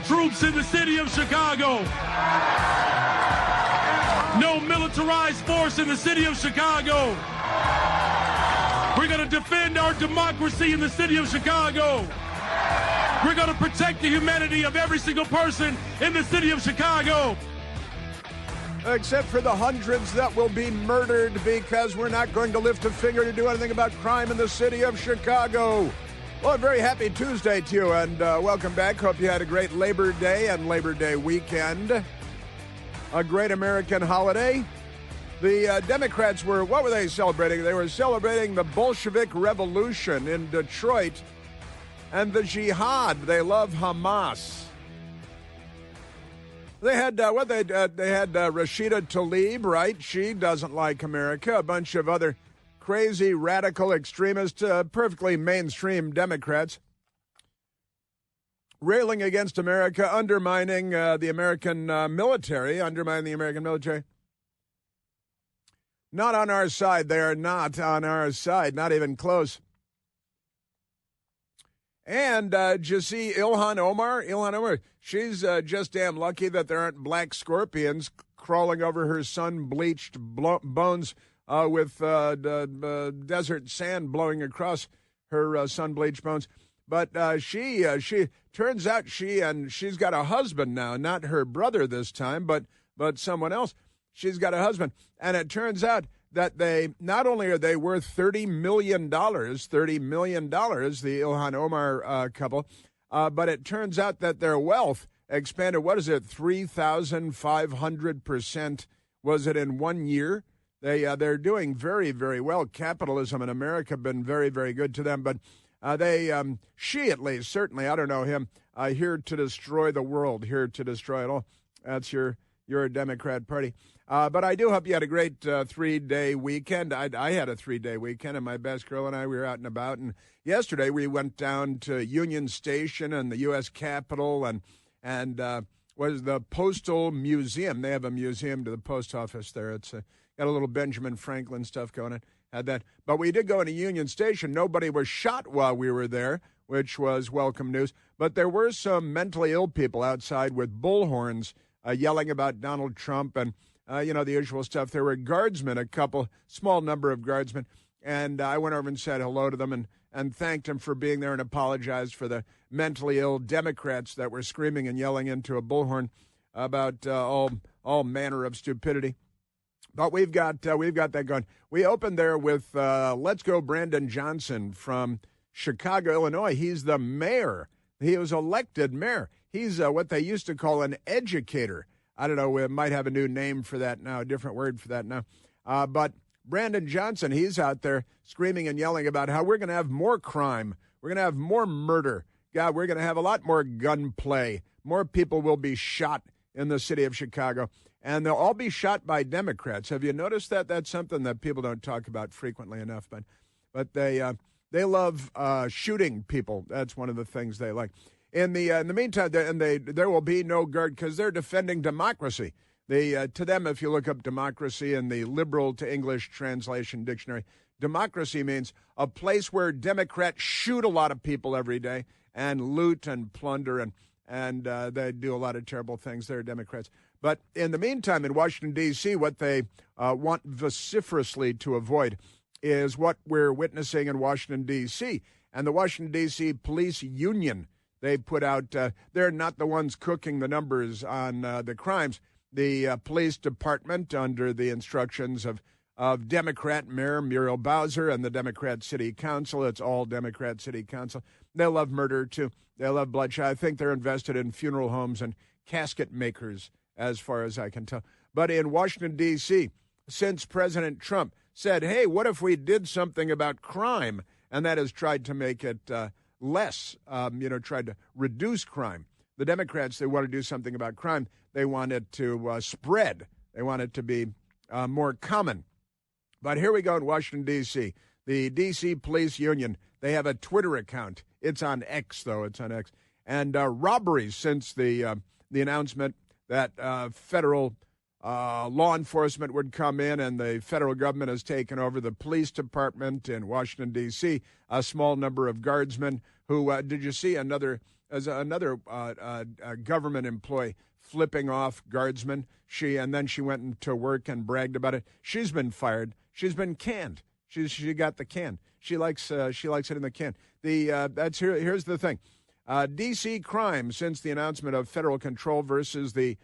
troops in the city of Chicago. No militarized force in the city of Chicago. We're going to defend our democracy in the city of Chicago. We're going to protect the humanity of every single person in the city of Chicago. Except for the hundreds that will be murdered because we're not going to lift a finger to do anything about crime in the city of Chicago. Well, a very happy Tuesday to you, and welcome back. Hope you had a great Labor Day and Labor Day weekend. A great American holiday. The Democrats were, what were they celebrating? They were celebrating the Bolshevik Revolution in Detroit and the jihad. They love Hamas. They had Rashida Tlaib, right? She doesn't like America. A bunch of other crazy, radical, extremist, perfectly mainstream Democrats railing against America, undermining the American military, Not on our side. They are not on our side, not even close. And did you see Ilhan Omar? Ilhan Omar, she's just damn lucky that there aren't black scorpions crawling over her sun-bleached bones with desert sand blowing across her sun-bleached bones. But she turns out she's got a husband now, not her brother this time, but someone else. She's got a husband, and it turns out that they not only are they worth $30 million, the Ilhan Omar couple, but it turns out that their wealth expanded, 3,500%, was it in 1 year? They're doing very, very well. Capitalism in America have been very, very good to them, but she at least, certainly, I don't know him, here to destroy the world, here to destroy it all. That's your Democrat Party. But I do hope you had a great 3-day weekend. I had a 3-day weekend, and my best girl and I, we were out and about. And yesterday we went down to Union Station and the U.S. Capitol and was the Postal Museum. They have a museum to the post office there. It's got a little Benjamin Franklin stuff going on. Had that. But we did go into Union Station. Nobody was shot while we were there, which was welcome news. But there were some mentally ill people outside with bullhorns yelling about Donald Trump and the usual stuff. There were guardsmen, a small number of guardsmen, and I went over and said hello to them and thanked them for being there and apologized for the mentally ill Democrats that were screaming and yelling into a bullhorn about all manner of stupidity. But we've got that going. We opened there with Let's Go Brandon Johnson from Chicago, Illinois. He's the mayor. He was elected mayor. He's what they used to call an educator. I don't know, we might have a new name for that now, a different word for that now. But Brandon Johnson, he's out there screaming and yelling about how we're going to have more crime. We're going to have more murder. God, we're going to have a lot more gunplay. More people will be shot in the city of Chicago. And they'll all be shot by Democrats. Have you noticed that? That's something that people don't talk about frequently enough. But they love shooting people. That's one of the things they like. In the meantime, there will be no guard because they're defending democracy. To them, if you look up democracy in the liberal to English translation dictionary, democracy means a place where Democrats shoot a lot of people every day and loot and plunder and they do a lot of terrible things. They're Democrats. But in the meantime, in Washington, D.C., what they want vociferously to avoid is what we're witnessing in Washington, D.C. And the Washington, D.C. Police Union, they put out, they're not the ones cooking the numbers on the crimes. The police department, under the instructions of Democrat Mayor Muriel Bowser and the Democrat City Council, it's all Democrat City Council, they love murder, too. They love bloodshed. I think they're invested in funeral homes and casket makers, as far as I can tell. But in Washington, D.C., since President Trump said, hey, what if we did something about crime? And that has tried to make it less, tried to reduce crime. The Democrats, they want to do something about crime. They want it to spread. They want it to be more common. But here we go in Washington, D.C. The D.C. Police Union, they have a Twitter account. It's on X, though. It's on X. And robberies since the announcement that federal law enforcement would come in and the federal government has taken over the police department in Washington, D.C., a small number of guardsmen who, did you see another as another government employee flipping off guardsmen. And then she went into work and bragged about it. She's been fired. She's been canned. She got the can. She likes it in the can. Here's the thing. D.C. crime since the announcement of federal control versus the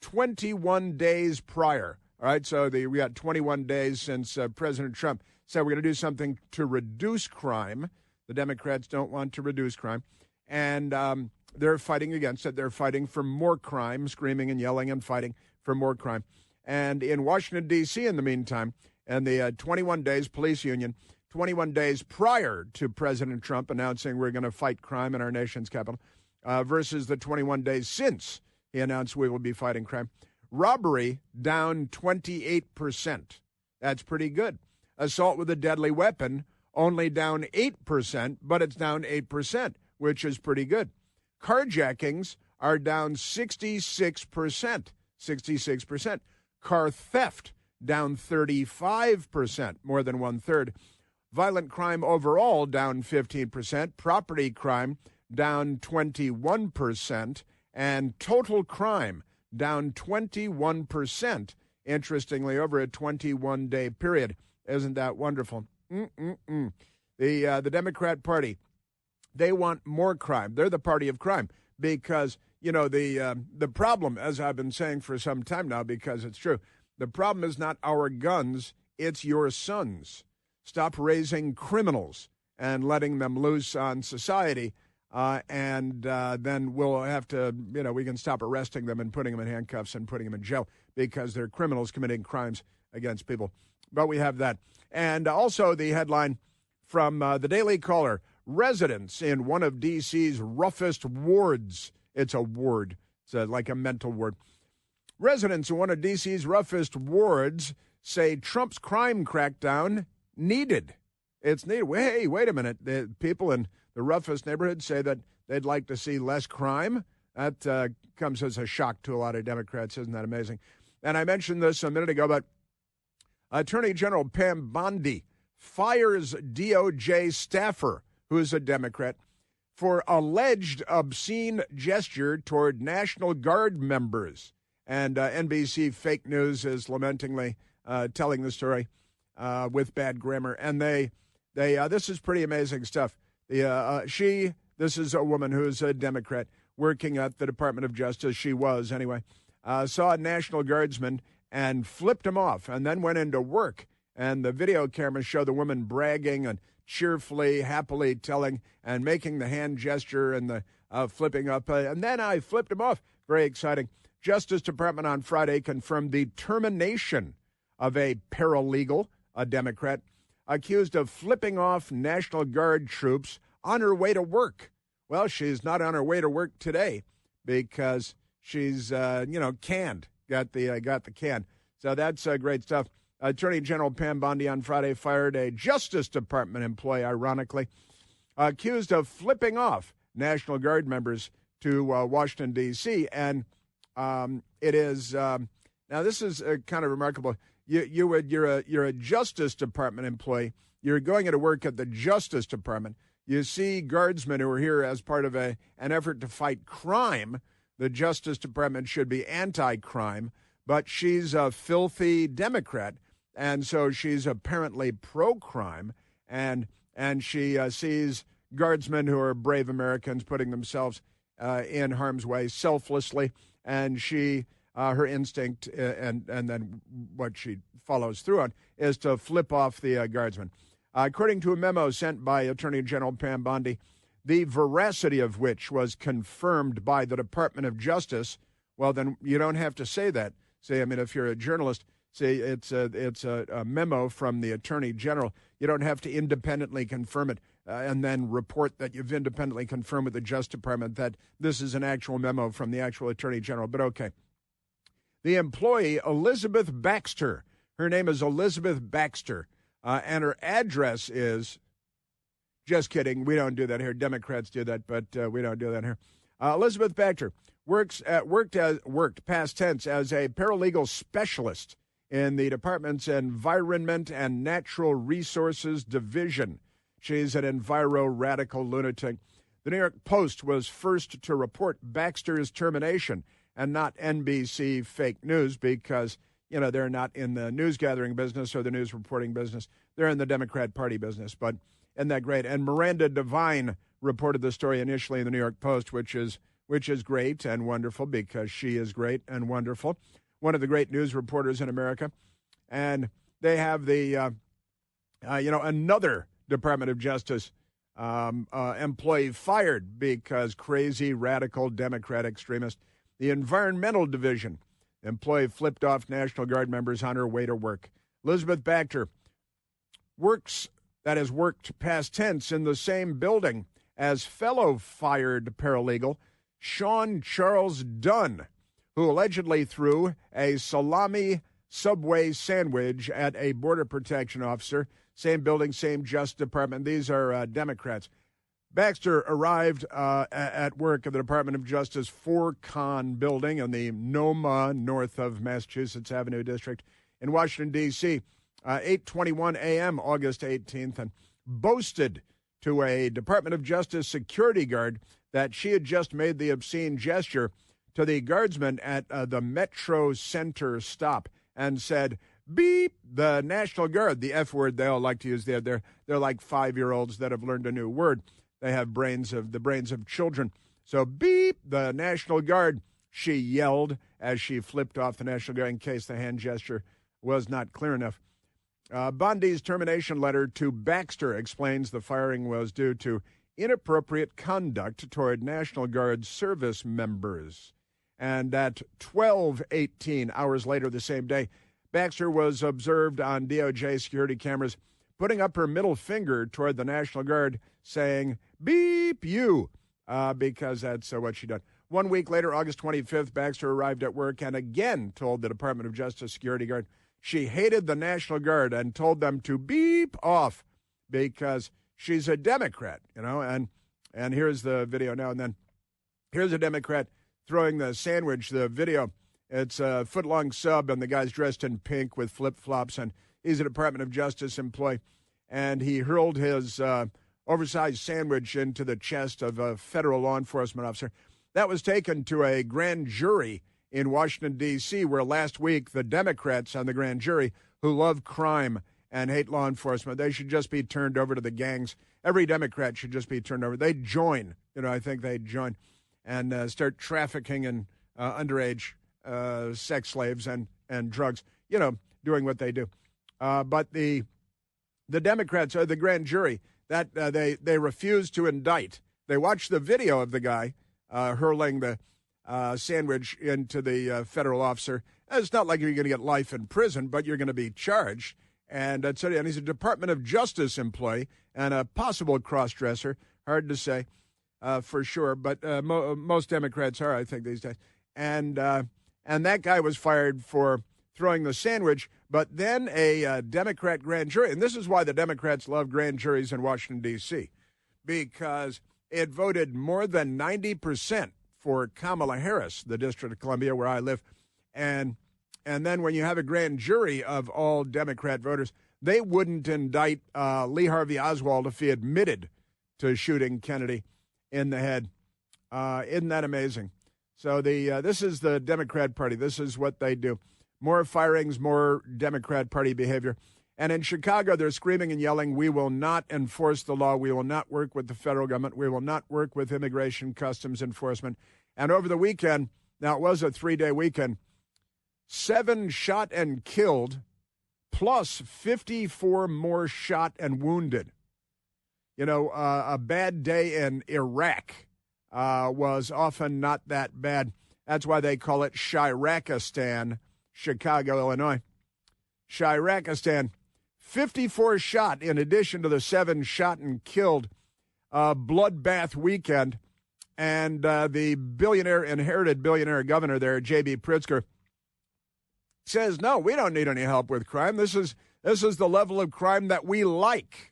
21 days prior. All right, so we got 21 days since President Trump said we're going to do something to reduce crime. The Democrats don't want to reduce crime, and they're fighting against it. They're fighting for more crime, screaming and yelling and fighting for more crime. And in Washington, D.C., in the meantime, and the 21 days, police union, 21 days prior to President Trump announcing we're going to fight crime in our nation's capital, versus the 21 days since he announced we will be fighting crime. Robbery down 28%. That's pretty good. Assault with a deadly weapon only down 8%, but it's down 8%, which is pretty good. Carjackings are down 66%. 66%. Car theft down 35%, more than one-third. Violent crime overall down 15%. Property crime down 21%. And total crime down 21%, interestingly, over a 21-day period. Isn't that wonderful? The Democrat Party, they want more crime. They're the party of crime because, the problem, as I've been saying for some time now, because it's true, the problem is not our guns, it's your sons. Stop raising criminals and letting them loose on society. And then we'll have to, we can stop arresting them and putting them in handcuffs and putting them in jail because they're criminals committing crimes against people. But we have that. And also the headline from the Daily Caller, residents in one of D.C.'s roughest wards. It's a ward. It's like a mental ward. Residents in one of D.C.'s roughest wards say Trump's crime crackdown needed. It's needed. Hey, wait a minute. The people in the roughest neighborhoods say that they'd like to see less crime. That comes as a shock to a lot of Democrats. Isn't that amazing? And I mentioned this a minute ago, but Attorney General Pam Bondi fires DOJ staffer, who is a Democrat, for alleged obscene gesture toward National Guard members. And NBC Fake News is lamentingly telling the story with bad grammar. And this is pretty amazing stuff. This is a woman who's a Democrat working at the Department of Justice. She was, anyway. Saw a National Guardsman and flipped him off and then went into work. And the video cameras show the woman bragging and cheerfully, happily telling and making the hand gesture and the flipping up. And then I flipped him off. Very exciting. Justice Department on Friday confirmed the termination of a paralegal, a Democrat, accused of flipping off National Guard troops on her way to work. Well, she's not on her way to work today because she's, canned, got the can. So that's great stuff. Attorney General Pam Bondi on Friday fired a Justice Department employee, ironically, accused of flipping off National Guard members to Washington, D.C. And it is now this is kind of remarkable. You're a Justice Department employee. You're going into work at the Justice Department. You see guardsmen who are here as part of an effort to fight crime. The Justice Department should be anti-crime, but she's a filthy Democrat, and so she's apparently pro-crime, and she sees guardsmen who are brave Americans putting themselves in harm's way selflessly, and her instinct and then what she follows through on is to flip off the guardsmen. According to a memo sent by Attorney General Pam Bondi, the veracity of which was confirmed by the Department of Justice, well, then you don't have to say that. If you're a journalist, say it's a memo from the Attorney General. You don't have to independently confirm it and then report that you've independently confirmed with the Justice Department that this is an actual memo from the actual Attorney General. But okay. The employee, Elizabeth Baxter, her name is Elizabeth Baxter, and her address is, just kidding, we don't do that here. Democrats do that, but we don't do that here. Elizabeth Baxter worked past tense as a paralegal specialist in the department's Environment and Natural Resources Division. She's an enviro radical lunatic. The New York Post was first to report Baxter's termination and not NBC fake news because, you know, they're not in the news gathering business or the news reporting business. They're in the Democrat Party business. But isn't that great? And Miranda Devine reported the story initially in the New York Post, which is great and wonderful because she is great and wonderful. One of the great news reporters in America. And they have the, another Department of Justice employee fired because crazy, radical Democrat extremist. The Environmental Division employee flipped off National Guard members on her way to work. Elizabeth Baxter worked past tense in the same building as fellow fired paralegal Sean Charles Dunn, who allegedly threw a salami Subway sandwich at a Border Protection officer. Same building, same Justice Department. These are Democrats. Baxter arrived at work at the Department of Justice 4Con building in the NOMA, north of Massachusetts Avenue District in Washington, D.C., 8:21 a.m., August 18th, and boasted to a Department of Justice security guard that she had just made the obscene gesture to the guardsman at the Metro Center stop and said, beep, the National Guard, the F word they all like to use. They're like 5-year-olds that have learned a new word. They have the brains of children. So beep, the National Guard, she yelled as she flipped off the National Guard in case the hand gesture was not clear enough. Bondi's termination letter to Baxter explains the firing was due to inappropriate conduct toward National Guard service members. And at 12:18 hours later the same day, Baxter was observed on DOJ security cameras putting up her middle finger toward the National Guard, saying, beep you, because that's what she did. 1 week later, August 25th, Baxter arrived at work and again told the Department of Justice security guard she hated the National Guard and told them to beep off because she's a Democrat, and here's the video now and then. Here's a Democrat throwing the sandwich, the video. It's a foot-long sub, and the guy's dressed in pink with flip-flops, and he's a Department of Justice employee, and he hurled his oversized sandwich into the chest of a federal law enforcement officer. That was taken to a grand jury in Washington, D.C., where last week the Democrats on the grand jury who love crime and hate law enforcement, they should just be turned over to the gangs. Every Democrat should just be turned over. They'd join, I think they'd join and start trafficking in underage sex slaves and drugs, doing what they do. But the Democrats, or the grand jury, that they refused to indict. They watched the video of the guy hurling the sandwich into the federal officer. It's not like you're going to get life in prison, but you're going to be charged. And he's a Department of Justice employee and a possible cross-dresser. Hard to say for sure, but most Democrats are, I think, these days. And that guy was fired for throwing the sandwich, but then a Democrat grand jury, and this is why the Democrats love grand juries in Washington, D.C., because it voted more than 90% for Kamala Harris, the District of Columbia, where I live. And then when you have a grand jury of all Democrat voters, they wouldn't indict Lee Harvey Oswald if he admitted to shooting Kennedy in the head. Isn't that amazing? So this is the Democrat Party. This is what they do. More firings, more Democrat Party behavior. And in Chicago, they're screaming and yelling, we will not enforce the law. We will not work with the federal government. We will not work with Immigration Customs Enforcement. And over the weekend, now it was a 3-day weekend, 7 shot and killed, plus 54 more shot and wounded. A bad day in Iraq was often not that bad. That's why they call it Shirakistan, Chicago, Illinois. Shirakistan, 54 shot in addition to the 7 shot and killed. Bloodbath weekend. And the inherited billionaire governor there, J.B. Pritzker, says, no, we don't need any help with crime. This is the level of crime that we like.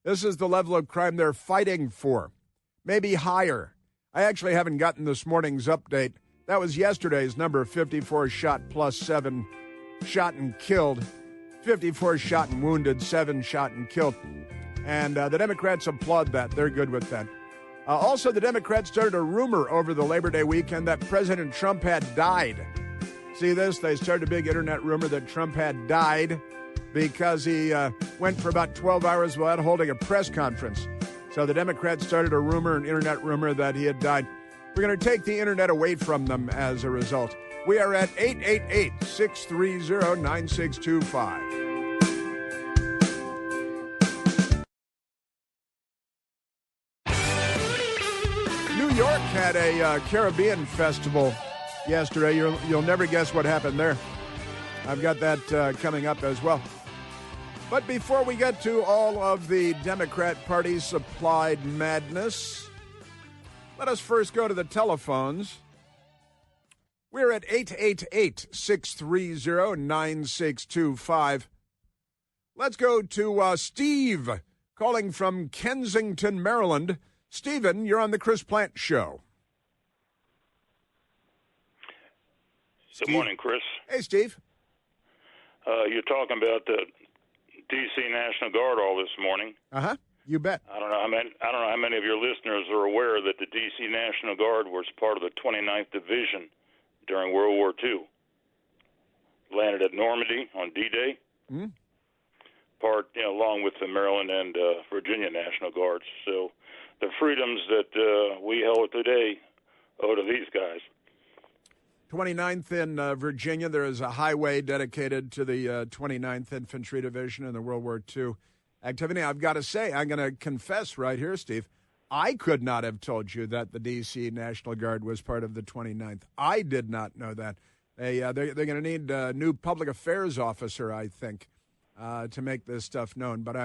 This is the level of crime they're fighting for. Maybe higher. I actually haven't gotten this morning's update. That was yesterday's number, 54 shot plus 7 shot and killed. 54 shot and wounded, 7 shot and killed. And the Democrats applaud that. They're good with that. Also, the Democrats started a rumor over the Labor Day weekend that President Trump had died. See this? They started a big internet rumor that Trump had died because he went for about 12 hours without holding a press conference. So the Democrats started a rumor, an internet rumor, that he had died. We're going to take the internet away from them as a result. We are at 888-630-9625. New York had a Caribbean festival yesterday. You'll never guess what happened there. I've got that coming up as well. But before we get to all of the Democrat Party supplied madness, let us first go to the telephones. We're at 888-630-9625. Let's go to Steve, calling from Kensington, Maryland. Stephen, you're on the Chris Plante Show. Good morning, Chris. Hey, Steve. You're talking about the D.C. National Guard all this morning. You bet. I don't know how many of your listeners are aware that the D.C. National Guard was part of the 29th Division during World War II. Landed at Normandy on D-Day. Along with the Maryland and Virginia National Guards. So the freedoms that we hold today owe to these guys. 29th in Virginia, there is a highway dedicated to the 29th Infantry Division in the World War II activity. I've got to say, I'm going to confess right here, Steve, I could not have told you that the D.C. National Guard was part of the 29th. I did not know that. They're going to need a new public affairs officer, I think, to make this stuff known. But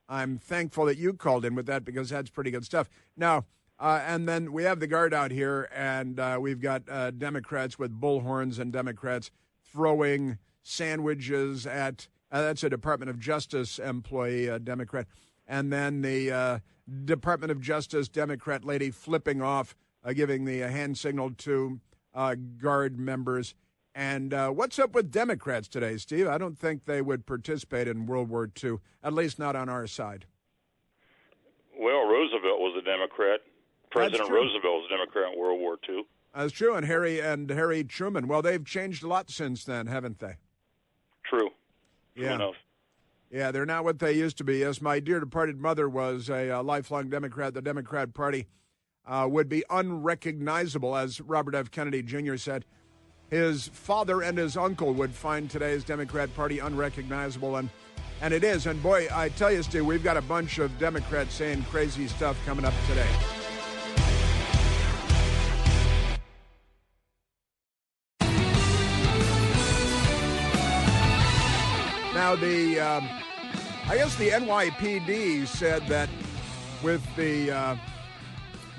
I'm thankful that you called in with that because that's pretty good stuff. Now, and then we have the Guard out here, and we've got Democrats with bullhorns and Democrats throwing sandwiches at, that's a Department of Justice employee, Democrat, and then the Department of Justice Democrat lady flipping off, giving the hand signal to Guard members. And what's up with Democrats today, Steve? I don't think they would participate in World War II, at least not on our side. Well, Roosevelt was a Democrat. President Roosevelt was a Democrat in World War II. That's true, and Harry Truman. Well, they've changed a lot since then, haven't they? True. Yeah. True enough. Yeah, they're not what they used to be. Yes, my dear departed mother was a lifelong Democrat. The Democrat Party would be unrecognizable, as Robert F. Kennedy Jr. said. His father and his uncle would find today's Democrat Party unrecognizable, and it is. And boy, I tell you, Steve, we've got a bunch of Democrats saying crazy stuff coming up today. Now, I guess the NYPD said that with the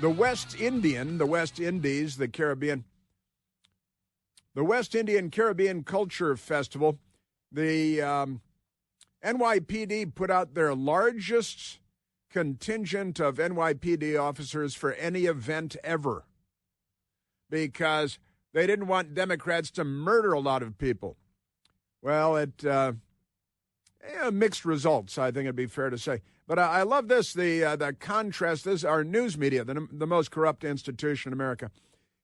West Indies, the Caribbean, the West Indian Caribbean Culture Festival, the NYPD put out their largest contingent of NYPD officers for any event ever because they didn't want Democrats to murder a lot of people. Well, mixed results, I think it'd be fair to say. But I love this, the contrast. This is our news media, the most corrupt institution in America.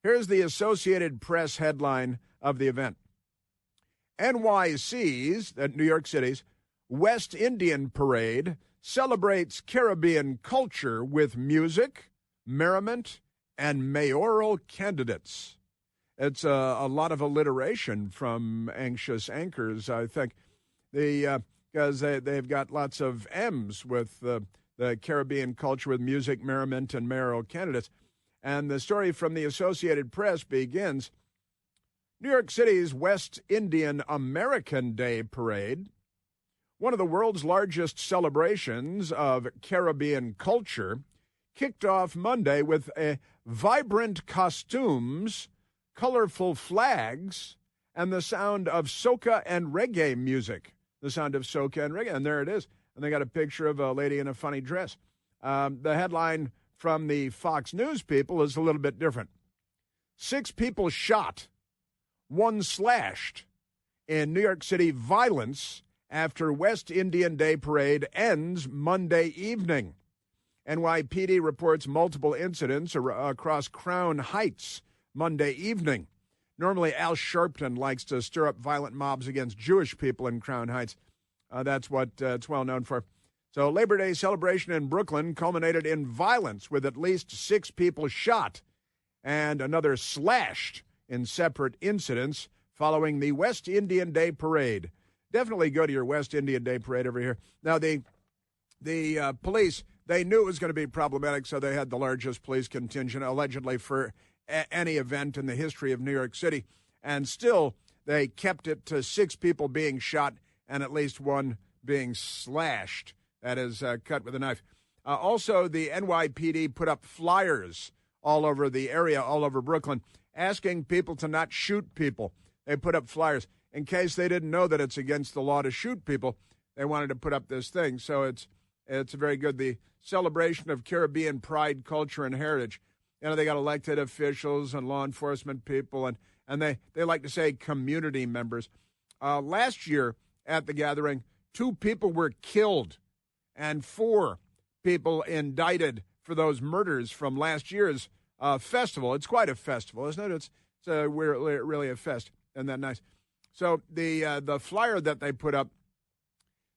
Here's the Associated Press headline of the event. NYC's, at New York City's, West Indian Parade celebrates Caribbean culture with music, merriment, and mayoral candidates. It's a lot of alliteration from anxious anchors, I think. Because they've got lots of M's with the Caribbean culture with music, merriment, and mayoral candidates. And the story from the Associated Press begins, New York City's West Indian American Day Parade, one of the world's largest celebrations of Caribbean culture, kicked off Monday with vibrant costumes, colorful flags, and the sound of soca and reggae music. The sound of soca and reggae, and there it is. And they got a picture of a lady in a funny dress. The headline from the Fox News people is a little bit different. 6 people shot, 1 slashed in New York City violence after West Indian Day Parade ends Monday evening. NYPD reports multiple incidents across Crown Heights Monday evening. Normally, Al Sharpton likes to stir up violent mobs against Jewish people in Crown Heights. That's what it's well known for. So Labor Day celebration in Brooklyn culminated in violence with at least 6 people shot and another slashed in separate incidents following the West Indian Day Parade. Definitely go to your West Indian Day Parade over here. Now, the police, they knew it was going to be problematic, so they had the largest police contingent, allegedly, for any event in the history of New York City. And still, they kept it to 6 people being shot and at least 1 being slashed. That is cut with a knife. Also, the NYPD put up flyers all over the area, all over Brooklyn, asking people to not shoot people. They put up flyers. In case they didn't know that it's against the law to shoot people, they wanted to put up this thing. So it's very good. The celebration of Caribbean pride, culture, and heritage. You know, they got elected officials and law enforcement people, and they like to say community members. Last year at the gathering, 2 people were killed and 4 people indicted for those murders from last year's festival. It's quite a festival, isn't it? It's really a fest. Isn't that nice? So the flyer that they put up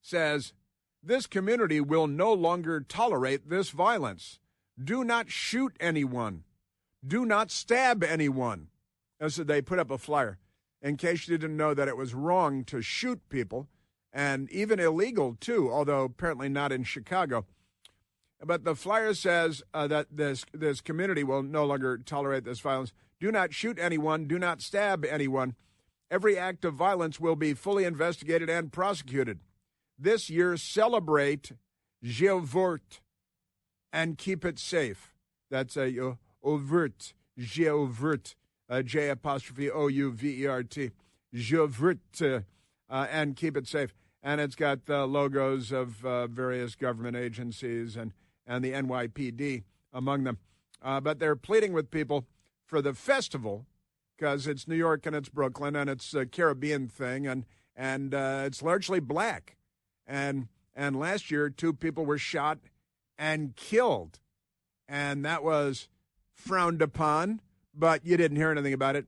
says, "This community will no longer tolerate this violence. Do not shoot anyone. Do not stab anyone." And so they put up a flyer in case you didn't know that it was wrong to shoot people, and even illegal, too, although apparently not in Chicago. But the flyer says that this community will no longer tolerate this violence. Do not shoot anyone. Do not stab anyone. Every act of violence will be fully investigated and prosecuted. This year, celebrate Jeovert and keep it safe. That's a overt, Jeovert, J''OUVERT, Jeovert, and keep it safe. And it's got the logos of various government agencies and the NYPD among them. But they're pleading with people for the festival because it's New York and it's Brooklyn and it's a Caribbean thing and it's largely black. And last year, 2 people were shot and killed. And that was frowned upon, but you didn't hear anything about it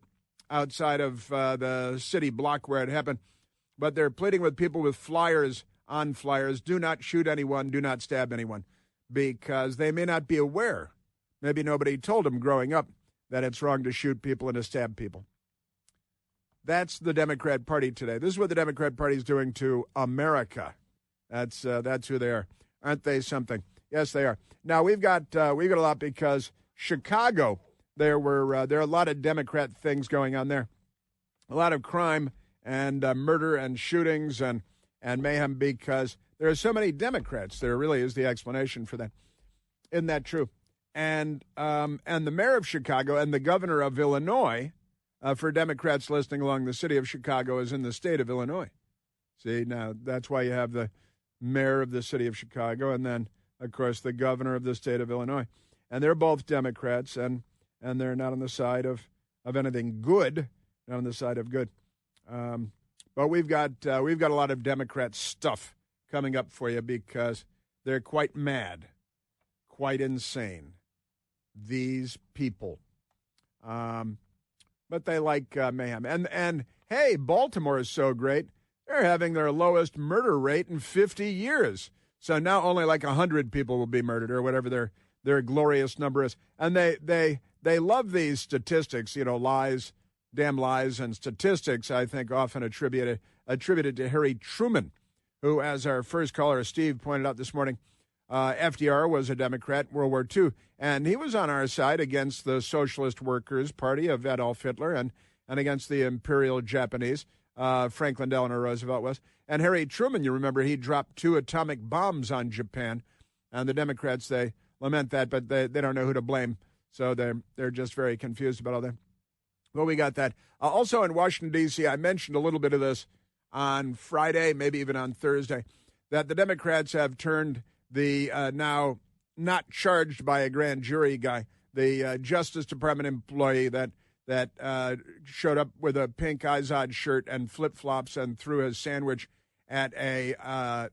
outside of the city block where it happened. But they're pleading with people with flyers on flyers, do not shoot anyone, do not stab anyone, because they may not be aware. Maybe nobody told them growing up that it's wrong to shoot people and to stab people. That's the Democrat Party today. This is what the Democrat Party is doing to America. That's who they are. Aren't they something? Yes, they are. Now, we've got a lot because Chicago, there are a lot of Democrat things going on there. A lot of crime and murder and shootings and mayhem because there are so many Democrats. There really is the explanation for that. Isn't that true? And the mayor of Chicago and the governor of Illinois, for Democrats listening along, the city of Chicago is in the state of Illinois. See, now that's why you have the mayor of the city of Chicago and then, of course, the governor of the state of Illinois. And they're both Democrats, and they're not on the side of anything good, not on the side of good. But we've got a lot of Democrat stuff coming up for you because they're quite mad, quite insane, these people. But they like mayhem. And hey, Baltimore is so great. They're having their lowest murder rate in 50 years. So now only like 100 people will be murdered or whatever their glorious number is. And they love these statistics, lies, damn lies, and statistics, I think, often attributed to Harry Truman, who, as our first caller, Steve, pointed out this morning, FDR was a Democrat in World War II, and he was on our side against the Socialist Workers' Party of Adolf Hitler and against the Imperial Japanese. Franklin Delano Roosevelt was. And Harry Truman, you remember, he dropped 2 atomic bombs on Japan. And the Democrats, they lament that, but they don't know who to blame. So they're just very confused about all that. Well, we got that. Also in Washington, D.C., I mentioned a little bit of this on Friday, maybe even on Thursday, that the Democrats have turned the now not charged by a grand jury guy, the Justice Department employee that showed up with a pink Izod shirt and flip-flops and threw his sandwich at a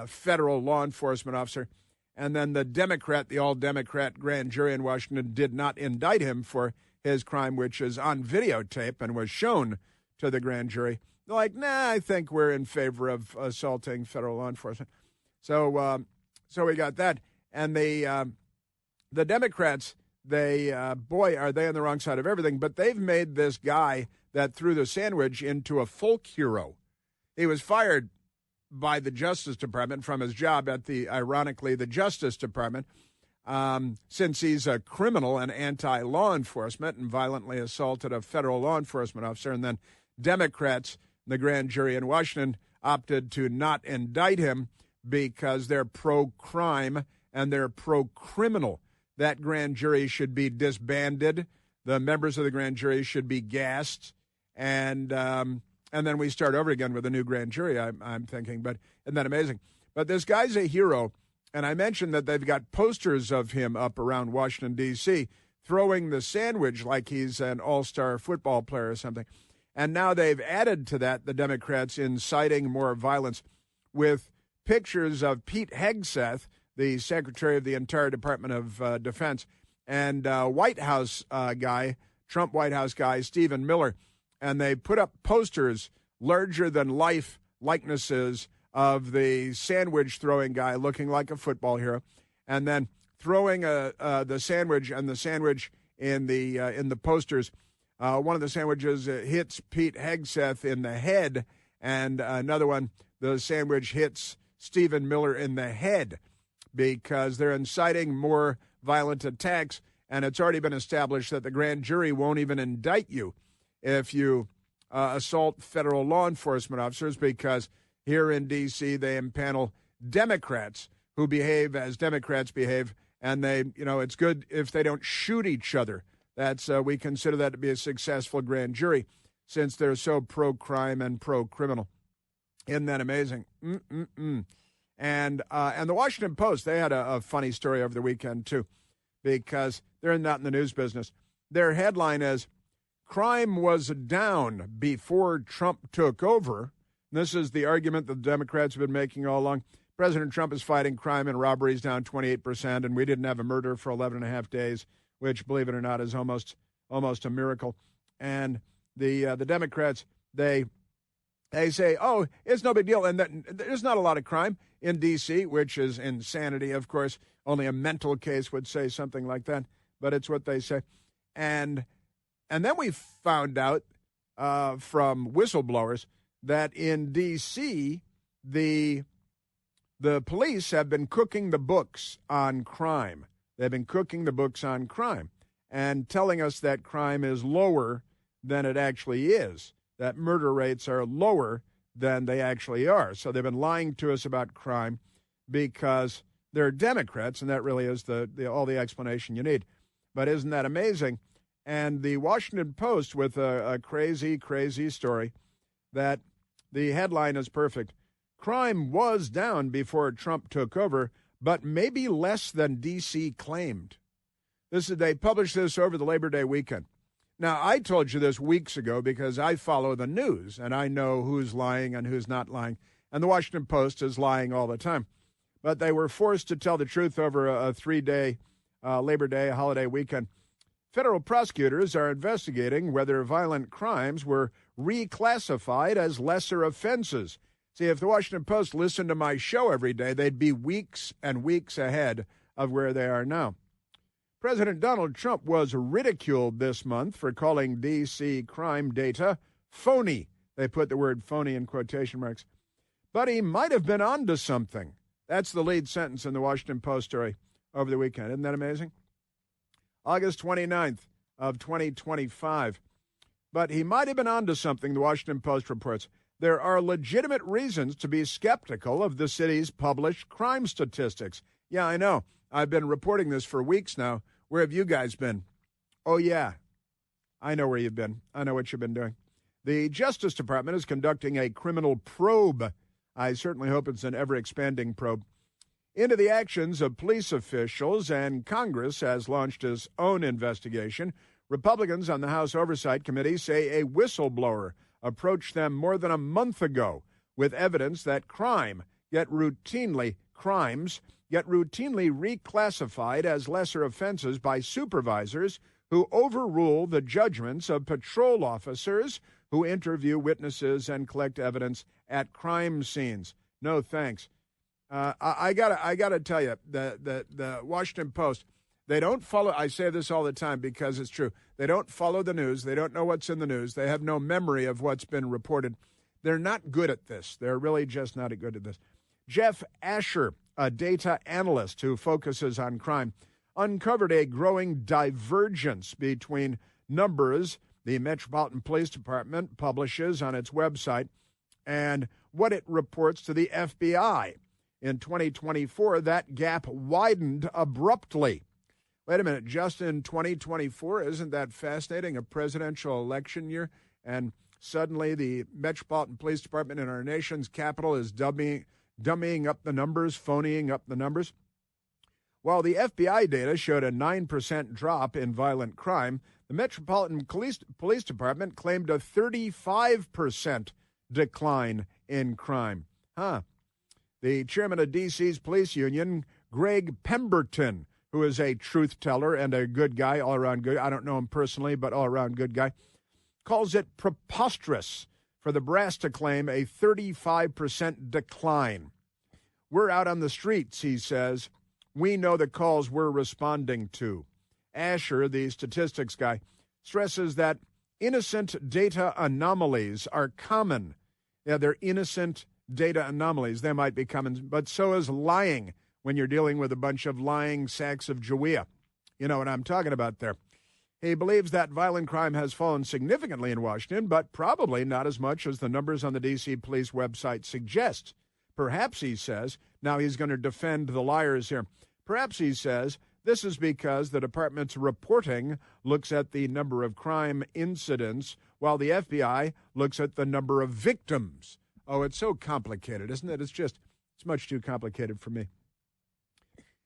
federal law enforcement officer And then the all-Democrat grand jury in Washington did not indict him for his crime, which is on videotape and was shown to the grand jury. They're like, nah, I think we're in favor of assaulting federal law enforcement. So we got that. And the Democrats, boy, are they on the wrong side of everything. But they've made this guy that threw the sandwich into a folk hero. He was fired by the Justice Department from his job at ironically, the Justice Department, since he's a criminal and anti-law enforcement and violently assaulted a federal law enforcement officer. And then Democrats, the grand jury in Washington, opted to not indict him because they're pro-crime and they're pro-criminal. That grand jury should be disbanded. The members of the grand jury should be gassed. And then we start over again with a new grand jury, I'm thinking. But isn't that amazing? But this guy's a hero. And I mentioned that they've got posters of him up around Washington, D.C., throwing the sandwich like he's an all-star football player or something. And now they've added to that, the Democrats, inciting more violence with pictures of Pete Hegseth, the Secretary of the entire Department of Defense, and White House guy, Trump White House guy, Stephen Miller. And they put up posters, larger-than-life likenesses of the sandwich-throwing guy looking like a football hero, and then throwing the sandwich, and the sandwich in the posters. One of the sandwiches hits Pete Hegseth in the head, and another one, the sandwich hits Stephen Miller in the head because they're inciting more violent attacks, and it's already been established that the grand jury won't even indict you if you assault federal law enforcement officers because here in D.C. they impanel Democrats who behave as Democrats behave, and it's good if they don't shoot each other. We consider that to be a successful grand jury since they're so pro-crime and pro-criminal. Isn't that amazing? And the Washington Post, they had a funny story over the weekend, too, because they're not in the news business. Their headline is, "Crime was down before Trump took over." This is the argument that the Democrats have been making all along. President Trump is fighting crime and robberies down 28%, and we didn't have a murder for 11 and a half days, which, believe it or not, is almost a miracle. And the Democrats, they say, oh, it's no big deal, and that there's not a lot of crime in D.C., which is insanity, of course. Only a mental case would say something like that, but it's what they say. And then we found out from whistleblowers that in D.C., the police have been cooking the books on crime. They've been cooking the books on crime and telling us that crime is lower than it actually is, that murder rates are lower than they actually are. So they've been lying to us about crime because they're Democrats, and that really is all the explanation you need. But isn't that amazing? And the Washington Post with a crazy, crazy story that the headline is perfect. Crime was down before Trump took over, but maybe less than D.C. claimed. They published this over the Labor Day weekend. Now, I told you this weeks ago because I follow the news, and I know who's lying and who's not lying. And the Washington Post is lying all the time. But they were forced to tell the truth over a 3-day Labor Day holiday weekend. Federal prosecutors are investigating whether violent crimes were reclassified as lesser offenses. See, if the Washington Post listened to my show every day, they'd be weeks and weeks ahead of where they are now. President Donald Trump was ridiculed this month for calling D.C. crime data phony. They put the word phony in quotation marks. But he might have been onto something. That's the lead sentence in the Washington Post story over the weekend. Isn't that amazing? August 29th of 2025. But he might have been onto something, the Washington Post reports. There are legitimate reasons to be skeptical of the city's published crime statistics. Yeah, I know. I've been reporting this for weeks now. Where have you guys been? Oh, yeah. I know where you've been. I know what you've been doing. The Justice Department is conducting a criminal probe. I certainly hope it's an ever-expanding probe into the actions of police officials, and Congress has launched its own investigation. Republicans on the House Oversight Committee say a whistleblower approached them more than a month ago with evidence that crime, yet routinely crimes get routinely reclassified as lesser offenses by supervisors who overrule the judgments of patrol officers who interview witnesses and collect evidence at crime scenes. No thanks. I gotta tell you, the Washington Post, they don't follow. I say this all the time because it's true. They don't follow the news. They don't know what's in the news. They have no memory of what's been reported. They're not good at this. They're really just not good at this. Jeff Asher, a data analyst who focuses on crime, uncovered a growing divergence between numbers the Metropolitan Police Department publishes on its website and what it reports to the FBI. In 2024, that gap widened abruptly. Wait a minute, just in 2024, isn't that fascinating? A presidential election year, and suddenly the Metropolitan Police Department in our nation's capital is dummying up the numbers, phonying up the numbers. While the FBI data showed a 9% drop in violent crime, the Metropolitan Police Department claimed a 35% decline in crime. The chairman of D.C.'s police union, Greg Pemberton, who is a truth teller and a good guy, all-around good, I don't know him personally, but all-around good guy, calls it preposterous for the brass to claim a 35% decline. We're out on the streets, he says. We know the calls we're responding to. Asher, the statistics guy, stresses that innocent data anomalies are common. Yeah, they're innocent data anomalies. They might be common, but so is lying when you're dealing with a bunch of lying sacks of Jawea. You know what I'm talking about there. He believes that violent crime has fallen significantly in Washington, but probably not as much as the numbers on the D.C. police website suggest. Perhaps, he says, now he's going to defend the liars here. Perhaps, he says, this is because the department's reporting looks at the number of crime incidents, while the FBI looks at the number of victims. Oh, it's so complicated, isn't it? It's much too complicated for me.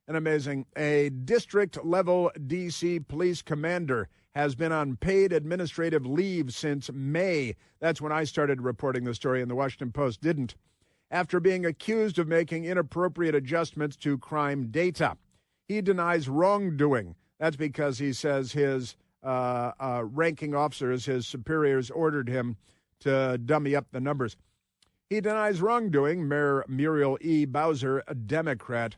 And amazing, a district-level D.C. police commander has been on paid administrative leave since May. That's when I started reporting the story, and the Washington Post didn't. After being accused of making inappropriate adjustments to crime data. He denies wrongdoing. That's because he says his ranking officers, his superiors, ordered him to dummy up the numbers. He denies wrongdoing. Mayor Muriel E. Bowser, a Democrat,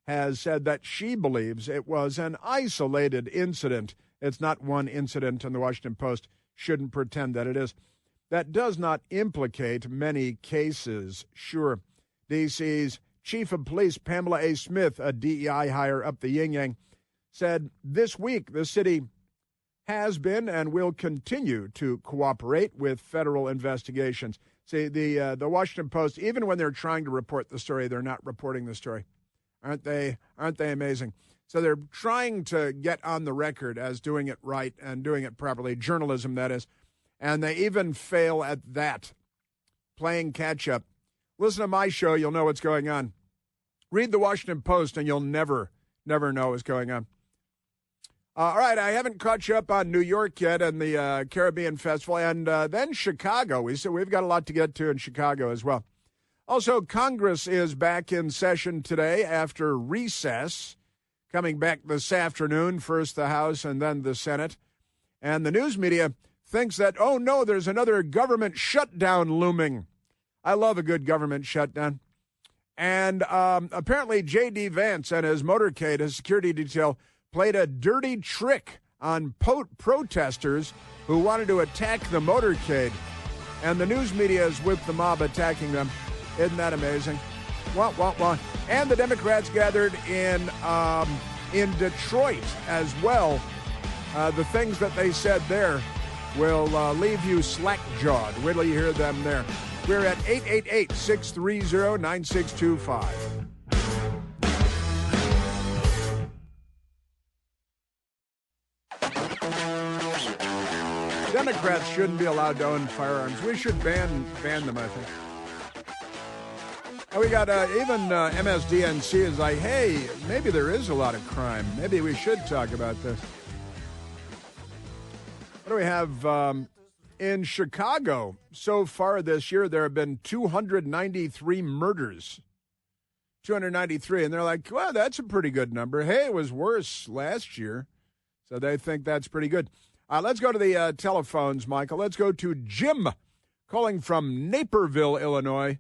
has said that she believes it was an isolated incident. It's not one incident, and the Washington Post shouldn't pretend that it is. That does not implicate many cases. Sure, D.C.'s Chief of Police Pamela A. Smith, a DEI hire up the yin-yang, said this week the city has been and will continue to cooperate with federal investigations. See, the Washington Post, even when they're trying to report the story, they're not reporting the story. Aren't they amazing? So they're trying to get on the record as doing it right and doing it properly, journalism, that is, and they even fail at that, playing catch-up. Listen to my show, you'll know what's going on. Read the Washington Post, and you'll never know what's going on. All right, I haven't caught you up on New York yet and the Caribbean Festival, and then Chicago. We've got a lot to get to in Chicago as well. Also, Congress is back in session today after recess, coming back this afternoon, first the House and then the Senate. And the news media thinks that, oh, no, there's another government shutdown looming. I love a good government shutdown. And apparently J.D. Vance and his motorcade, his security detail, played a dirty trick on protesters who wanted to attack the motorcade. And the news media is with the mob attacking them. Isn't that amazing? Wah, wah, wah. And the Democrats gathered in Detroit as well. The things that they said there will leave you slack-jawed. Wait till you hear them there. We're at 888-630-9625. Democrats shouldn't be allowed to own firearms. We should ban them, I think. And we got even MSDNC is like, hey, maybe there is a lot of crime. Maybe we should talk about this. What do we have in Chicago? So far this year, there have been 293 murders. 293, and they're like, well, that's a pretty good number. Hey, it was worse last year, so they think that's pretty good. Let's go to the telephones, Michael. Let's go to Jim, calling from Naperville, Illinois.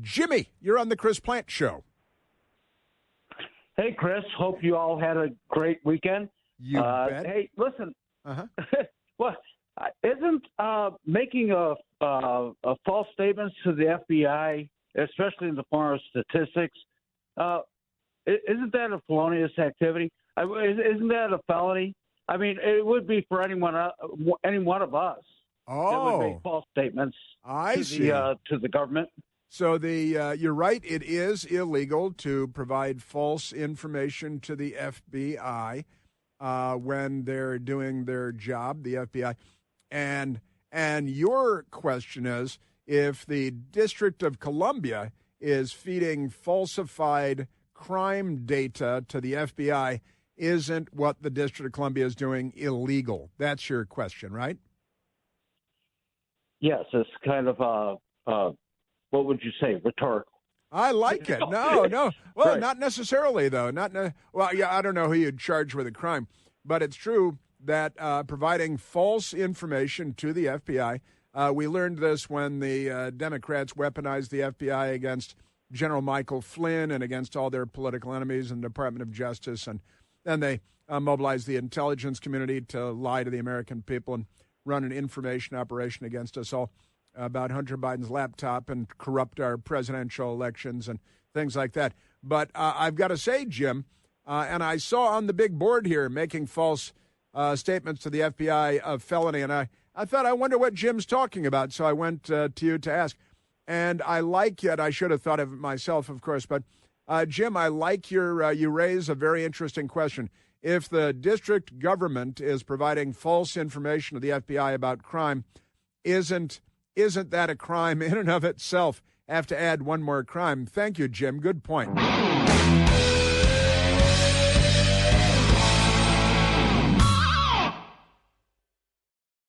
Jimmy, you're on the Chris Plante Show. Hey, Chris. Hope you all had a great weekend. You bet. Hey, listen. Uh-huh. Well, isn't making a false statements to the FBI, especially in the form of statistics, isn't that a felonious activity? Isn't that a felony? I mean, it would be for any one of us that would make false statements to the government. So you're right. It is illegal to provide false information to the FBI when they're doing their job, the FBI. And your question is, if the District of Columbia is feeding falsified crime data to the FBI, isn't what the District of Columbia is doing illegal? That's your question, right? Yes, it's kind of what would you say, rhetorical. I like it. No. Well, right. Not necessarily, though. I don't know who you'd charge with a crime, but it's true that providing false information to the FBI, we learned this when the Democrats weaponized the FBI against General Michael Flynn and against all their political enemies in the Department of Justice, and then they mobilized the intelligence community to lie to the American people and run an information operation against us all about Hunter Biden's laptop and corrupt our presidential elections and things like that. But I've got to say, Jim, and I saw on the big board here making false statements to the FBI a felony, and I thought, I wonder what Jim's talking about, so I went to you to ask. And I like it. I should have thought of it myself, of course, but Jim, I like you raise a very interesting question. If the district government is providing false information to the FBI about crime, isn't that a crime in and of itself? I have to add one more crime. Thank you, Jim. Good point.